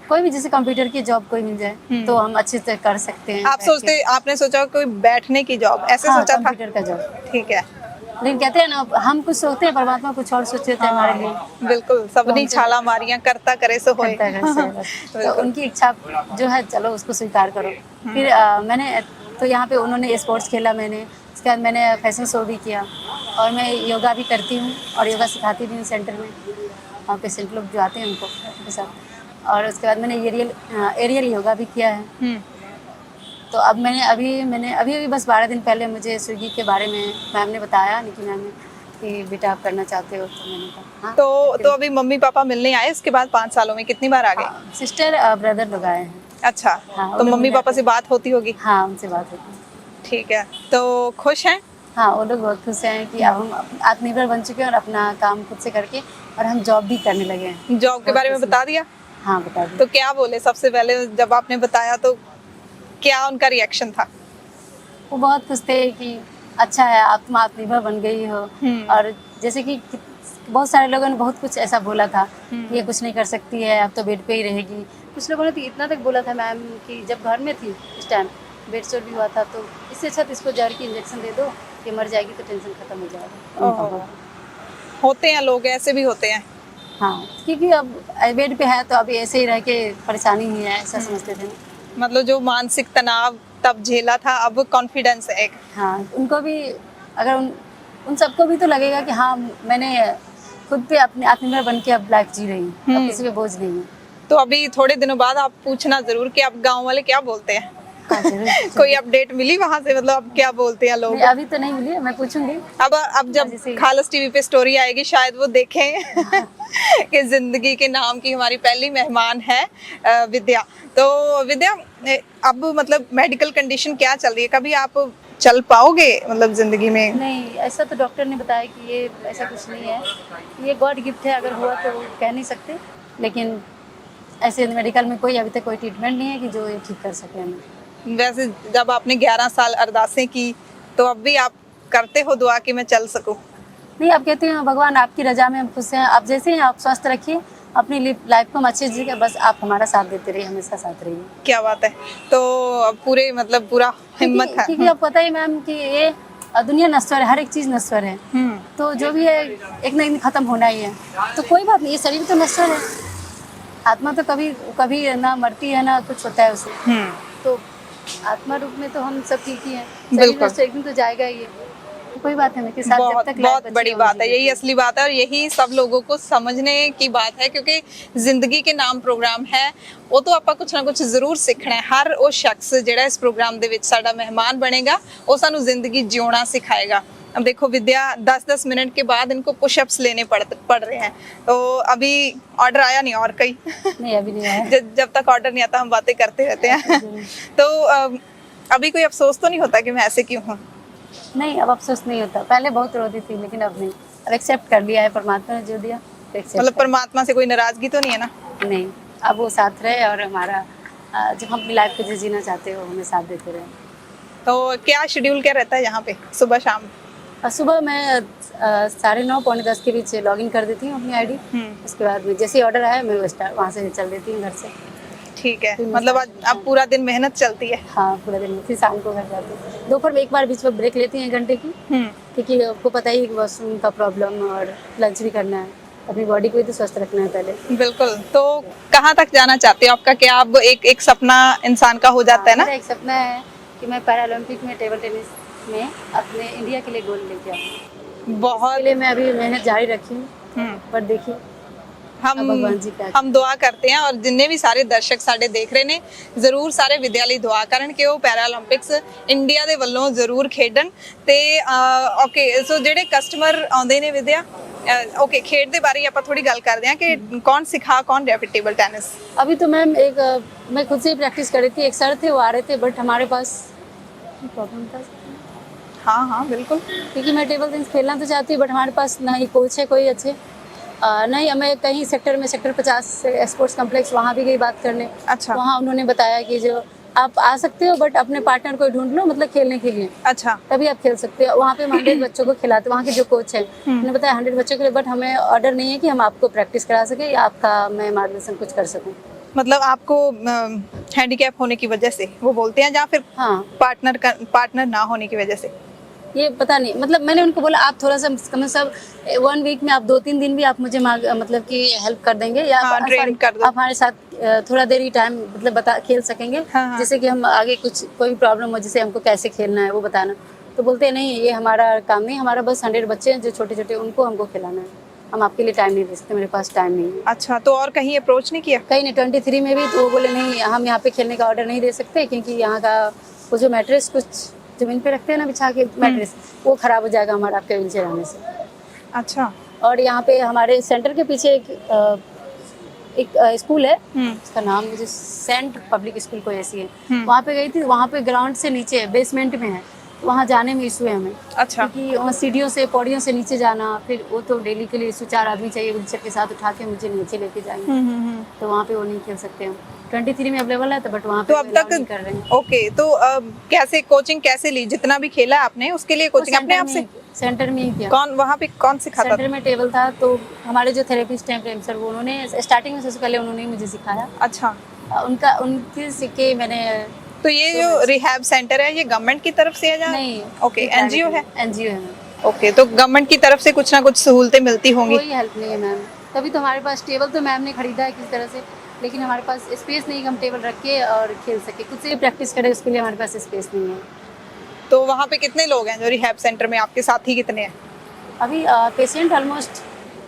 कोई भी जैसे कंप्यूटर की जॉब कोई मिल जाए तो हम अच्छे से कर सकते हैं। आप बैठ के। सोचते, आपने सोचा कोई बैठने की जॉब, ऐसे हाँ, सोचा था? कंप्यूटर का जॉब। ठीक है। लेकिन कहते हैं ना, हम कुछ सोचते हैं, परमात्मा कुछ और सोचते थे हमारे लिए। बिल्कुल, सबनी हमसे- छाला मारियां, करता करे सो होए। करता है से बस। तो बिल्कुल। उनकी इच्छा जो है, चलो उसको स्वीकार करो। फिर मैंने तो यहाँ पे उन्होंने स्पोर्ट्स खेला, मैंने उसके बाद मैंने फैशन शो भी किया, और मैं योगा भी करती हूँ और योगा सिखाती भी हूँ सेंटर में। वहाँ पेशेंट लोग जो आते हैं उनको उनके साथ। और उसके बाद मैंने एरियल योगा भी किया है। तो अब मैंने अभी बस 12 दिन पहले मुझे स्विगी के बारे में मैम ने बताया, निकी मैम ने, कि बेटा आप करना चाहते हो, तो मैंने कहा हाँ। तो अभी मम्मी पापा मिलने आए इसके बाद 5 सालों में कितनी बार आ गए? सिस्टर ब्रदर लोग आए हैं। अच्छा, हाँ, तो वो लोग मम्मी मिले पापा थे। से बात होती होगी? हाँ, उनसे बात होती है। ठीक है। तो खुश हैं? हाँ, वो लोग बहुत खुश हैं कि अब हम आत्मनिर्भर बन चुके हैं और अपना काम खुद से करके, और हम जॉब भी करने लगे हैं। जॉब के बहुत बारे में खुश बता दिया? हैं। हाँ, बता दी। तो क्या बोले सबसे पहले जब आपने बताया, तो क्या उनका रिएक्शन था? वो बहुत खुश थे कि अच्छा है, आप आत्मनिर्भर बन गई हो। और जैसे कि बहुत सारे लोगों ने बहुत कुछ ऐसा बोला था कि ये कुछ नहीं कर सकती है, अब तो बेड पे ही रहेगी। कुछ लोगों ने तो इतना तक बोला था मैम कि जब घर में थी उस टाइम बेड शोर भी हुआ था, तो इससे अच्छा तो इसको जहर की इंजेक्शन दे दो, ये मर जाएगी तो टेंशन खत्म हो जाएगा। उनका ओहो। बोला। होते हैं लोग, ऐसे भी होते हैं। हाँ, क्योंकि अब बेड पे है तो अभी ऐसे ही रह के परेशानी ही है, ऐसा समझते थे। मतलब जो मानसिक तनाव तब झेला था, अब कॉन्फिडेंस है एक। हाँ, उनको भी, अगर उन सबको भी तो लगेगा कि हाँ, मैंने खुद पे अपने आत्मनिर्भर बन के अब लाइफ जी रही हूँ, अब किसी पे बोझ नहीं है। तो अभी थोड़े दिनों बाद आप पूछना जरूर कि आप गांव वाले क्या बोलते हैं। हाँ, जरूर। कोई अपडेट मिली वहां से, मतलब अब क्या बोलते हैं लोग? नहीं, अभी तो नहीं मिली है, मैं पूछूंगी। अब जब जैसे- खालस टीवी पे स्टोरी आएगी शायद वो देखें कि जिंदगी के नाम की हमारी पहली मेहमान है विद्या। तो विद्या, अब मतलब मेडिकल कंडीशन क्या चल रही है? कभी आप चल पाओगे मतलब जिंदगी में? नहीं, ऐसा तो डॉक्टर ने बताया कि ये ऐसा कुछ नहीं है, ये गॉड गिफ्ट है, अगर हुआ तो कह नहीं सकते। लेकिन ऐसे मेडिकल में कोई अभी तक कोई ट्रीटमेंट नहीं है कि जो ये ठीक कर सके हमें। वैसे जब आपने 11 साल अरदासें की, तो अब भी आप करते हो दुआ कि मैं चल सकूं? नहीं, अब कहते हैं भगवान आपकी रजा में हम खुश हैं, आप जैसे हैं आप स्वस्थ रखिए, अपनी लाइफ को हम अच्छे से जिए, बस आप हमारा साथ देते रहिए, हमेशा साथ रहिए। क्या बात है। तो अब पूरे मतलब पूरा हिम्मत है। क्योंकि आपको पता ही मैम कि ये दुनिया नश्वर है, हर एक चीज़ नश्वर है। तो जो भी है एक ना एक दिन खत्म होना ही है, तो कोई बात नहीं, ये शरीर तो नश्वर है, आत्मा तो कभी कभी ना मरती है ना कुछ होता है उसे। तो आत्मा रूप में तो हम सब ठीक ही हैं, शरीर बिल्कुल। नश्वर एक दिन तो जाएगा ही है। कोई बात है, मेरे साथ जब बहुत तक बहुत बड़ी बात है, यही असली बात है और यही सब लोगों को समझने की बात है, क्योंकि जिंदगी के नाम प्रोग्राम है, वो तो ਆਪਾਂ कुछ ना कुछ जरूर सीखना है। हर वो शख्स ਜਿਹੜਾ इस प्रोग्राम ਦੇ ਵਿੱਚ ਸਾਡਾ मेहमान बनेगा, वो सानू जिंदगी जियोना सिखाएगा। अब देखो विद्या 10-10 मिनट के बाद इनको पुशअप्स लेने पड़ रहे हैं, तो अभी ऑर्डर आया नहीं और कहीं नहीं, अभी नहीं आया। जब तक ऑर्डर नहीं आता हम बातें करते रहते हैं। तो अभी कोई अफसोस तो नहीं होता कि मैं ऐसे क्यों हूँ? नहीं, अब अफसोस नहीं होता, पहले बहुत रोती थी लेकिन अब नहीं, अब एक्सेप्ट कर लिया है, परमात्मा ने जो दिया तो एक्सेप्ट मतलब परमात्मा से कोई नाराजगी तो नहीं है ना? नहीं, अब वो साथ रहे और हमारा जब हम अपनी लाइफ को जो जीना चाहते हो हमें साथ देते रहे। तो क्या शेड्यूल क्या रहता है यहाँ पे सुबह शाम? और सुबह मैं 9:30 पौने 10 के बीच लॉगिन कर देती हूँ अपनी आईडी। उसके बाद में जैसे ही ऑर्डर आया मैं वहाँ से चल देती हूँ घर से। ठीक है, मतलब अब पूरा दिन मेहनत चलती है। हाँ, पूरा दिन, फिर शाम को घर जाती हूँ। दोपहर में एक बार बीच में ब्रेक लेती हैं 1 घंटे की, क्योंकि आपको पता ही वॉशरूम का प्रॉब्लम और लंच भी करना है, अपनी बॉडी को भी तो स्वस्थ रखना है पहले। बिल्कुल। तो कहाँ तक जाना चाहते हो? आपका क्या अब एक सपना इंसान का हो जाता है ना? मेरा एक सपना है कि मैं पैरालंपिक में टेबल टेनिस में अपने इंडिया के लिए गोल्ड लेके आऊँ। बहुत। इसके लिए मैं अभी मेहनत जारी रखी हूँ, पर देखिए अब हम भगवान जी क्या हम दुआ करते हैं और जिन्ने भी ਸਾਰੇ ਦਰਸ਼ਕ ਸਾਡੇ ਦੇਖ ਰਹੇ ਨੇ ਜ਼ਰੂਰ ਸਾਰੇ ਵਿਦਿਆ ਲਈ ਦੁਆ ਕਰਨ ਕਿ ਉਹ ਪੈਰਾਲੰਪਿਕਸ ਇੰਡੀਆ ਦੇ ਵੱਲੋਂ ਜ਼ਰੂਰ ਖੇਡਣ ਤੇ ਓਕੇ ਸੋ ਜਿਹੜੇ ਕਸਟਮਰ ਆਉਂਦੇ ਨੇ ਵਿਦਿਆ ਓਕੇ ਖੇਡ ਦੇ ਬਾਰੇ ਆਪਾਂ ਥੋੜੀ ਗੱਲ ਕਰਦੇ ਹਾਂ ਕਿ ਕੌਣ ਸਿਖਾ ਕੌन रहा है टेबल टेनिस? अभी तो मैम मैं खुद से ही प्रैक्टिस कर रही थी। एक सर थे, वो आ रहे थे, बट हमारे पास प्रॉब्लम था। हाँ हाँ बिल्कुल। क्योंकि मैं टेबल टेनिस खेलना तो चाहती हूँ, बट हमारे पास ना ही कोच है कोई अच्छे, नहीं। मैं कहीं सेक्टर 50 स्पोर्ट्स कॉम्प्लेक्स वहाँ भी गई बात करने। अच्छा। वहाँ उन्होंने बताया कि जो आप आ सकते हो, बट अपने पार्टनर को ढूंढ लो, मतलब खेलने के लिए, अच्छा। तभी आप खेल सकते हो। वहाँ पे हम 100 बच्चों को खिलाते, वहाँ के जो कोच हैं उन्होंने बताया 100 बच्चों के लिए, बट हमें ऑर्डर नहीं है कि हम आपको प्रैक्टिस करा सके या आपका मैं मार्गदर्शन कुछ कर सकूँ। मतलब आपको हैंडीकैप होने की वजह से वो बोलते हैं या फिर हाँ, पार्टनर ना होने की वजह से? ये पता नहीं, मतलब मैंने उनको बोला आप थोड़ा सा कम से कम 1 वीक में आप 2-3 दिन भी आप मुझे मतलब कि हेल्प कर देंगे, या हाँ, आप train कर दो। आप हमारे साथ थोड़ा देर ही टाइम मतलब खेल सकेंगे। हाँ, हाँ। जैसे कि हम आगे कुछ कोई भी प्रॉब्लम हो, जैसे हमको कैसे खेलना है वो बताना। तो बोलते हैं नहीं, ये हमारा काम नहीं, हमारा बस 100 बच्चे हैं जो छोटे छोटे, उनको हमको खिलाना है, हम आपके लिए टाइम नहीं दे सकते, मेरे पास टाइम नहीं है। अच्छा। तो और कहीं अप्रोच नहीं किया? कहीं नहीं, 23 में भी तो वो बोले नहीं, हम यहाँ पे खेलने का ऑर्डर नहीं दे सकते, क्योंकि यहाँ का वो जो मैट्रेस कुछ जमीन पे रखते हैं ना बिछा के मैट्रेस, वो खराब हो जाएगा हमारा आपके व्हीलचेयर आने से। अच्छा। और यहाँ पे हमारे सेंटर के पीछे एक स्कूल है, उसका नाम मुझे सेंट पब्लिक स्कूल कोई ऐसी है। वहाँ पे गई थी, वहाँ पे ग्राउंड से नीचे है, बेसमेंट में है, वहाँ जाने में इशू है हमें। अच्छा। क्योंकि वहाँ सीढ़ियों से पौड़ियों से नीचे जाना, फिर वो तो डेली के लिए इशू 4 आदमी चाहिए व्हीलचेयर के साथ उठा के मुझे नीचे लेके जाएंगे, तो वहाँ पे वो नहीं खेल सकते हम। 23 में अवेलेबल है, तो बट वहाँ पे तो अब allow तक नहीं कर रहे हैं। ओके। तो कैसे कोचिंग कैसे ली? जितना भी खेला आपने उसके लिए कोचिंग अपने आप से? सेंटर में ही किया। कौन वहाँ पे कौन सिखाता सेंटर था? में टेबल था, तो हमारे जो थेरेपिस्ट हैं प्रेम सर, वो उन्होंने स्टार्टिंग में सबसे पहले उन्होंने ही मुझे सिखाया। अच्छा। उनके सीखे मैंने। तो ये जो रिहैब सेंटर है ये गवर्नमेंट की तरफ से है या नहीं, ओके एनजीओ है? एनजीओ है मैम। ओके। तो गवर्नमेंट की तरफ से कुछ ना कुछ सहूलतें मिलती होंगी? कोई हेल्प नहीं है मैम। तभी तो हमारे पास टेबल तो मैम ने खरीदा है किसी तरह से, लेकिन हमारे पास स्पेस नहीं कि हम टेबल रख के और खेल सके, खुद से प्रैक्टिस करें, उसके लिए हमारे पास स्पेस नहीं है। तो वहाँ पे कितने लोग हैं जो रिहैब सेंटर में? आपके साथी कितने हैं? अभी पेशेंट ऑलमोस्ट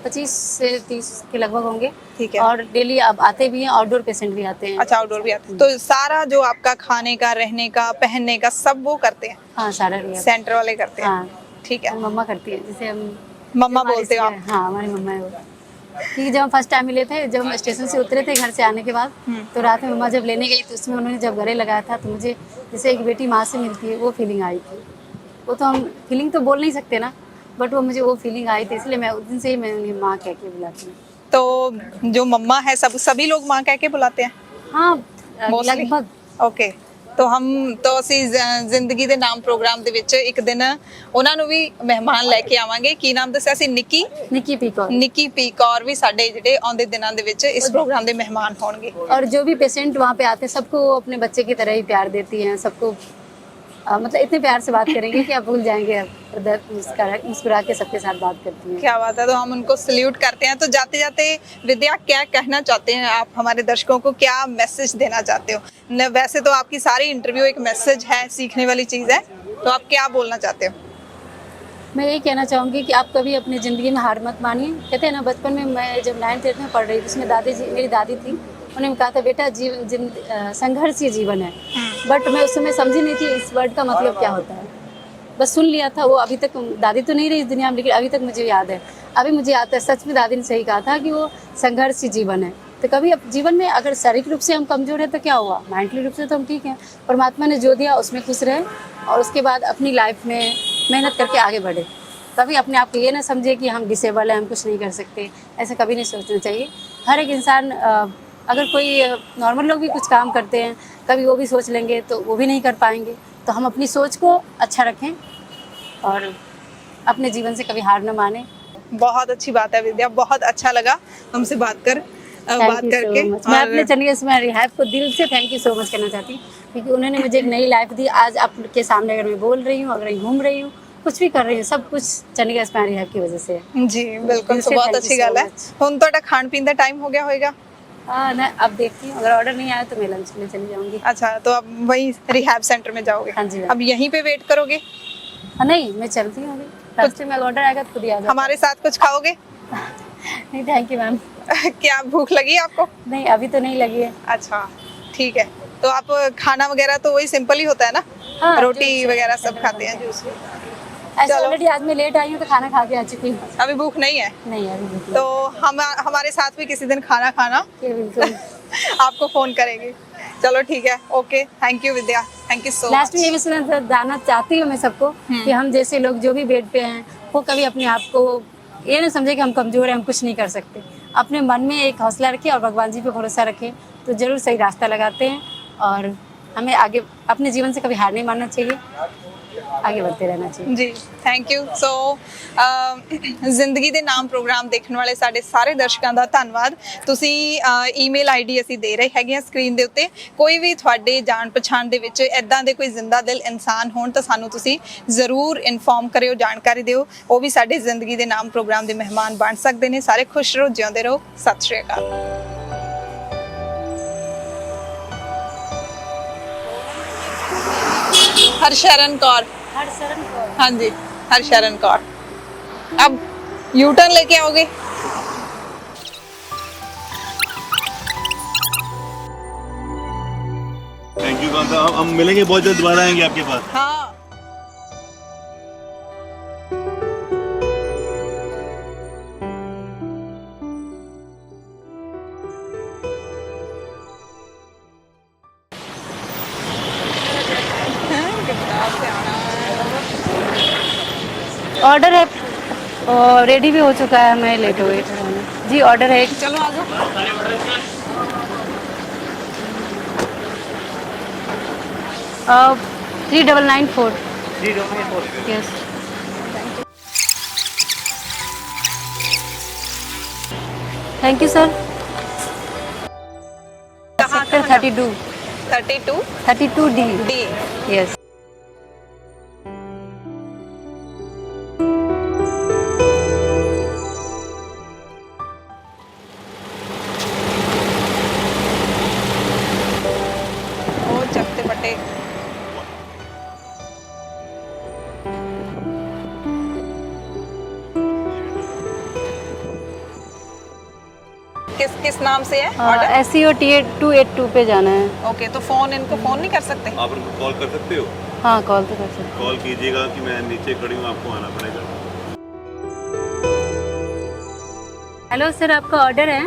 25 से 30 के लगभग होंगे। ठीक है। और डेली अब आते भी हैं, आउटडोर पेशेंट भी आते हैं। अच्छा। आउटडोर भी आते हैं? तो सारा जो आपका खाने का, रहने का, पहनने का सब वो करते हैं? हाँ, सारा भी है। सेंटर वाले करते हैं? हाँ, ठीक है। मम्मा करती है, जैसे हम मम्मा हमारे बोलते हो आप? हाँ, हमारी मम्मा है वो। क्योंकि जब हम फर्स्ट टाइम मिले थे, जब हम स्टेशन से उतरे थे घर से आने के बाद, तो रात में मम्मा जब लेने गई, तो उसमें उन्होंने जब गले लगाया था, तो मुझे जैसे एक बेटी माँ से मिलती है वो फीलिंग आई थी। वो तो हम फीलिंग तो बोल नहीं सकते ना, बट वो मुझे वो फीलिंग आई थी, इसलिए मैं उस दिन से ही मैं उन्हें माँ कह के बुलाती हूँ। तो जो मम्मा है सभी लोग माँ कह के बुलाते हैं? हाँ, Mostly? लगभग। ਓਕੇ। तो हम तो ਅਸੀਂ ਜ਼ਿੰਦਗੀ ਦੇ ਨਾਮ ਪ੍ਰੋਗਰਾਮ ਦੇ ਵਿੱਚ ਇੱਕ ਦਿਨ ਉਹਨਾਂ ਨੂੰ ਵੀ ਮਹਿਮਾਨ ਲੈ ਕੇ ਆਵਾਂਗੇ। ਕੀ ਨਾਮ ਦੱਸਿਆ ਸੀ? ਨਿੱਕੀ पीकॉक। ਨਿੱਕੀ ਪੀਕੌਰ ਵੀ ਸਾਡੇ ਜਿਹੜੇ ਆਉਂਦੇ ਦਿਨਾਂ ਦੇ ਵਿੱਚ ਇਸ ਪ੍ਰੋਗਰਾਮ ਦੇ ਮਹਿਮਾਨ ਹੋਣਗੇ। और जो भी पेशेंट वहाँ पे आते हैं, सबको वो अपने बच्चे की तरह ही प्यार देती हैं, सबको मतलब इतने प्यार से बात करेंगे कि आप भूल जाएंगे। मुस्कुरा के सबके साथ बात करती हैं। क्या बात है। तो हम उनको सल्यूट करते हैं। तो जाते जाते विद्या क्या कहना चाहते हैं आप हमारे दर्शकों को? क्या मैसेज देना चाहते हो? वैसे तो आपकी सारी इंटरव्यू एक मैसेज है, सीखने वाली चीज़ है, तो आप क्या बोलना चाहते हो? मैं यही कहना चाहूँगी कि आप कभी अपनी ज़िंदगी में हार मत मानिए। कहते हैं ना, बचपन में मैं जब 9th 8th में पढ़ रही थी, उसमें मेरी दादी थी, उन्होंने कहा था बेटा संघर्ष ही जीवन है। बट मैं उस समय समझी नहीं थी इस वर्ड का मतलब क्या होता है, बस सुन लिया था। वो अभी तक, दादी तो नहीं रही इस दुनिया में, लेकिन अभी तक मुझे याद है। अभी मुझे याद है, सच में दादी ने सही कहा था कि वो संघर्ष ही जीवन है। तो कभी अब जीवन में अगर शारीरिक रूप से हम कमज़ोर हैं तो क्या हुआ, मेंटली रूप से तो हम ठीक हैं। परमात्मा ने जो दिया उसमें खुश रहे, और उसके बाद अपनी लाइफ में मेहनत करके आगे बढ़े। कभी अपने आप को ये ना समझे कि हम डिसेबल हैं, हम कुछ नहीं कर सकते, ऐसा कभी नहीं सोचना चाहिए। हर एक इंसान, अगर कोई नॉर्मल लोग भी कुछ काम करते हैं, कभी वो भी सोच लेंगे तो वो भी नहीं कर पाएंगे। तो हम अपनी सोच को अच्छा रखें और अपने जीवन से कभी हार न माने। बहुत अच्छी बात है विद्या, बहुत अच्छा लगा हमसे बात करके। मैं अपने चंडीगढ़ में रिहैब को दिल से थैंक यू सो मच करना चाहती हूँ, क्योंकि उन्होंने मुझे एक नई लाइफ दी। आज आपके सामने अगर मैं बोल रही हूँ, अगर मैं घूम रही हूँ, कुछ भी कर रही हूँ सब कुछ चंडीगढ़ स्पायर रिहैब की वजह से है। जी बिल्कुल, दिल तो से बहुत thank you अच्छी so गल है। much। हुण तुहाडा खाण पीण दा टाइम हो गया होएगा? मैं अब देखती हूँ, अगर ऑर्डर नहीं आया तो मैं लंच में चली जाऊंगी। अच्छा, तो अब वही रिहैब सेंटर में जाओगे? हाँ जी। अब यहीं पे वेट करोगे? नहीं, मैं चलती हूँ अभी, रास्ते में अगर ऑर्डर आएगा तो खुद ही आ जाऊंगा। हमारे साथ कुछ खाओगे? नहीं थैंक यू मैम। क्या भूख लगी है आपको? नहीं अभी तो नहीं लगी है। अच्छा ठीक है, तो आप खाना वगैरह तो वही सिंपल ही होता है ना? हाँ, रोटी जूस वगैरह सब है, खाते हैं, जूस। ऐसे चलो। ऑलरेडी आज मैं लेट आई हूँ तो खाना खा के आ चुकी हूँ। अभी भूख नहीं है? नहीं अभी भूख तो हम हमारे साथ भी किसी दिन खाना खाना नहीं। बिल्कुल। आपको फोन करेंगे। चलो ठीक है, okay, thank you Vidya, thank you so last में ये मच। मैं जानना चाहती हूँ मैं सबको कि हम जैसे लोग जो भी बेड पे हैं वो कभी अपने आप को ये ना समझे कि हम कमजोर हैं, हम कुछ नहीं कर सकते। अपने मन में एक हौसला रखें और भगवान जी पे भरोसा रखें तो जरूर सही रास्ता लगाते हैं। और हमें आगे अपने जीवन से कभी हार नहीं मानना चाहिए, आगे बढ़ते रहना चाहिए। जी थैंक यू। सो ਜ਼ਿੰਦਗੀ ਦੇ ਨਾਮ ਪ੍ਰੋਗਰਾਮ ਦੇਖਣ ਵਾਲੇ ਸਾਡੇ ਸਾਰੇ ਦਰਸ਼ਕਾਂ ਦਾ ਧੰਨਵਾਦ। ਤੁਸੀਂ ਈਮੇਲ ਆਈਡੀ ਅਸੀਂ ਦੇ ਰਹੇ ਹੈਗੇ ਆ ਸਕਰੀਨ ਦੇ ਉੱਤੇ। ਕੋਈ ਵੀ ਤੁਹਾਡੇ ਜਾਣ ਪਛਾਣ ਦੇ ਵਿੱਚ ਐਦਾਂ ਦੇ ਕੋਈ ਜ਼ਿੰਦਾ ਦਿਲ ਇਨਸਾਨ ਹੋਣ ਤਾਂ ਸਾਨੂੰ ਤੁਸੀਂ ਜ਼ਰੂਰ ਇਨਫੋਰਮ ਕਰਿਓ, ਜਾਣਕਾਰੀ ਦਿਓ। ਉਹ ਵੀ ਸਾਡੇ ਜ਼ਿੰਦਗੀ ਦੇ ਨਾਮ ਪ੍ਰੋਗਰਾਮ ਦੇ ਮਹਿਮਾਨ ਬਣ ਸਕਦੇ ਨੇ। ਸਾਰੇ ਖੁਸ਼ ਰਹੋ, ਜਿਉਂਦੇ ਰਹੋ। ਸਤਿ ਸ਼੍ਰੀ ਅਕਾਲ। हरशरण कौर। हरशरण कौर। हाँ जी, हरशरण कौर। अब यू टर्न लेके आओगे? थैंक यू कांता, हम मिलेंगे बहुत जल्द, दोबारा आएंगे आपके पास। हाँ। ऑर्डर है और रेडी भी हो चुका है, मैं लेट हो गई जी। ऑर्डर है एक। चलो आ जाओ। 3994। Yes. Thank you sir. Sector 32 32 32D। D. Yes. ओ चपटे पटे। किस किस नाम से है ऑर्डर? SEO TA282 पे जाना है। ओके, तो फोन इनको फोन नहीं कर सकते? आप उनको कॉल कर सकते हो? हाँ कॉल तो कर सकते। कॉल कीजिएगा कि मैं नीचे खड़ी हूँ, आपको आना पड़ेगा। हेलो सर, आपका ऑर्डर है।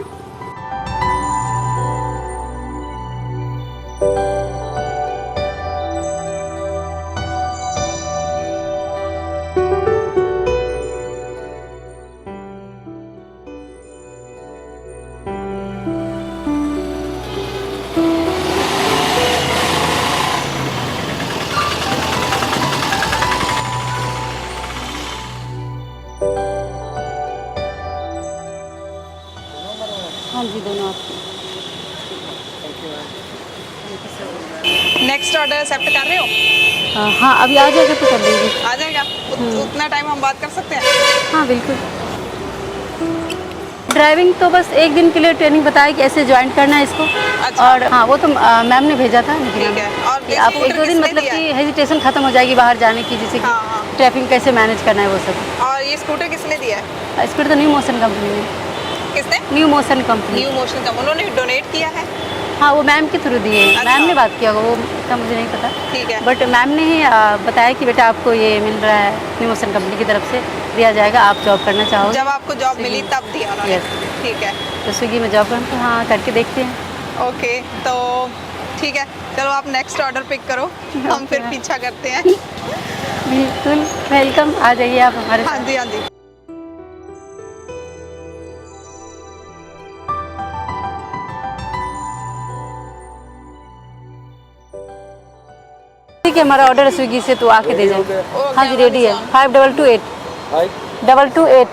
हाँ जी दोनों आपके। नेक्स्ट ऑर्डर एक्सेप्ट कर रहे हो? हाँ अभी आ जाएगा तो कर देंगे। आ जाएगा? उतना टाइम हम बात कर सकते हैं? हाँ बिल्कुल। ड्राइविंग तो बस एक दिन के लिए ट्रेनिंग बताया कि ऐसे ज्वाइन करना है इसको। अच्छा। और हाँ वो तो मैम ने भेजा था। ठीक है। और कि आप एक दो दिन मतलब कि हेजिटेशन खत्म हो जाएगी बाहर जाने की, जैसे हाँ, हाँ। कि ट्रैफिक कैसे मैनेज करना है वो सब। और ये स्कूटर किसने दिया है? स्कूटर तो न्यू मोशन कंपनी ने। किसने? New motion company. New motion का उन्होंने डोनेट किया है? हाँ वो मैम के थ्रू दिए। अच्छा। मैम ने बात किया होगा, वो का मुझे नहीं पता। ठीक है। बट मैम ने ही बताया कि बेटा आपको ये मिल रहा है, न्यू मोशन कंपनी की तरफ से दिया जाएगा, आप जॉब करना चाहोगे। जब आपको जॉब मिली तब दिया उन्होंने? Yes। ठीक है। तो स्विगी में जॉब करना, तो हाँ करके देखते हैं। ओके, तो ठीक है, चलो आप नेक्स्ट ऑर्डर पिक करो, हम फिर Okay। पीछा करते हैं। बिल्कुल वेलकम, आ जाइए आप हमारे हाँ साथ। जी, हाँ जी। ठीक है, हमारा ऑर्डर है स्विगी से, तो आके दे जाए। हाँ जी रेडी है। 5228 228।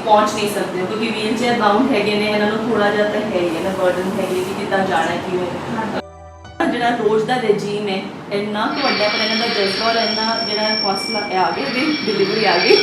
ਪਹੁੰਚ ਨਹੀਂ ਸਕਦੇ ਹੋ, ਕਿਉਂਕਿ ਵੀਲ ਚੇਅਰ ਬਾਉਂਡ ਹੈਗੇ ਨੇ, ਇਹਨਾਂ ਨੂੰ ਥੋੜਾ ਜਿਹਾ ਤਾਂ ਹੈ ਹੀ ਹੈ ਨਾ ਬਰਡਨ ਹੈਗੀ ਕਿ ਕਿੱਦਾਂ ਜਾਣਾ ਹੈ ਕਿਵੇਂ। ਜਿਹੜਾ ਰੋਜ਼ ਦਾ ਰੈਜੀਮ ਹੈ ਇੰਨਾ ਕੁ ਵੱਡਾ, ਪਰ ਇਹਨਾਂ ਦਾ ਜਜ਼ਬਾ ਔਰ ਇੰਨਾ ਜਿਹੜਾ ਹੌਸਲਾ ਆ ਗਿਆ ਵੀ ਡਿਲੀਵਰੀ ਆ ਗਈ।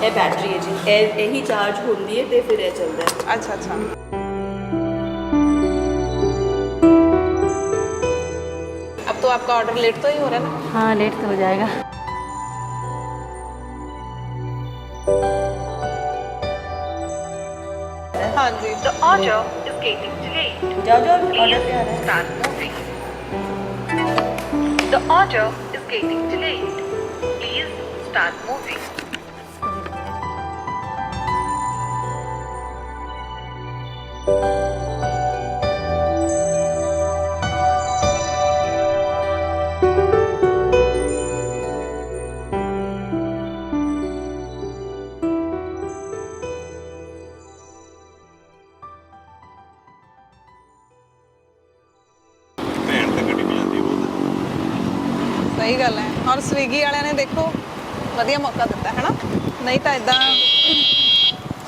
ਇਹ बैटरी है जी, यही चार्ज होती है तो फिर ये चलता है। अच्छा अच्छा। अब तो आपका ऑर्डर लेट तो ही हो रहा है ना? हाँ लेट तो हो जाएगा। हाँ जी। The order is getting delayed. जाओ जाओ ऑर्डर पे आ रहा है। Start moving. The order is getting delayed. Please start moving. ਭੈਣ ਤਾਂ ਗੱਡੀ ਭਜਾਉਂਦੀ ਬਹੁਤ ਸਹੀ ਗੱਲ ਹੈ। ਔਰ ਸਵੀਗੀ ਵਾਲਿਆਂ ਨੇ ਦੇਖੋ ਵਧੀਆ ਮੌਕਾ ਦਿੱਤਾ ਹੈ ਨਾ, ਨਹੀਂ ਤਾਂ ਇਦਾਂ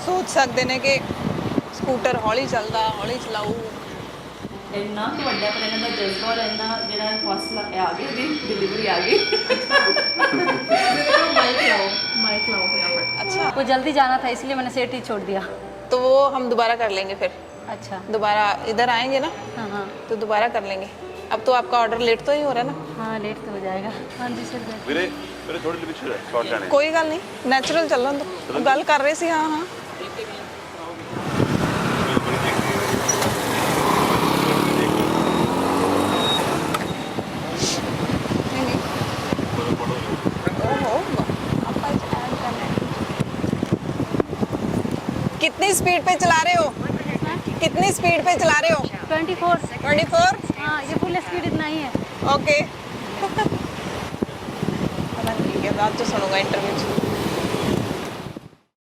ਸੋਚ ਸਕਦੇ ਨੇ ਕਿ ਸਕੂਟਰ ਹੌਲੀ ਚੱਲਦਾ, ਹੌਲੀ ਚਲਾਊ। ਇੰਨਾ ਕੁ ਵੱਡਾ, ਪਰ ਇਹਨਾਂ ਦਾ ਜਜ਼ਬਾ ਔਰ ਇੰਨਾ ਜਿਹੜਾ ਹੌਸਲਾ ਆ ਗਿਆ ਵੀ ਡਿਲੀਵਰੀ ਆ ਗਈ। माइक लाओ फटाफट। अच्छा, वो जल्दी जाना था इसलिए मैंने सेट ही छोड़ दिया। तो वो हम दोबारा कर लेंगे फिर, अच्छा। दोबारा इधर आएंगे ना हाँ हाँ तो दोबारा कर लेंगे। अब तो आपका ऑर्डर लेट तो ही हो रहा है ना? हाँ लेट तो हो जाएगा। हाँ जी सर। ਵੀਰੇ ਵੀਰੇ ਥੋੜੀ ਜਿਹੀ ਪਿੱਛੇ ਸ਼ਾਰਟ ਜਾਣੇ ਕੋਈ ਗੱਲ ਨਹੀਂ, ਨੈਚੁਰਲ ਚੱਲਣ ਦੋ। ਗੱਲ ਕਰ ਰਹੇ ਸੀ। ਹਾਂ ਹਾਂ कितनी स्पीड पे चला रहे हो? कितनी स्पीड पे चला रहे हो? 24। 24? हाँ ये फुल स्पीड इतना ही है। ओके। ठीक है, बात तो सुनूंगा इंटरव्यू।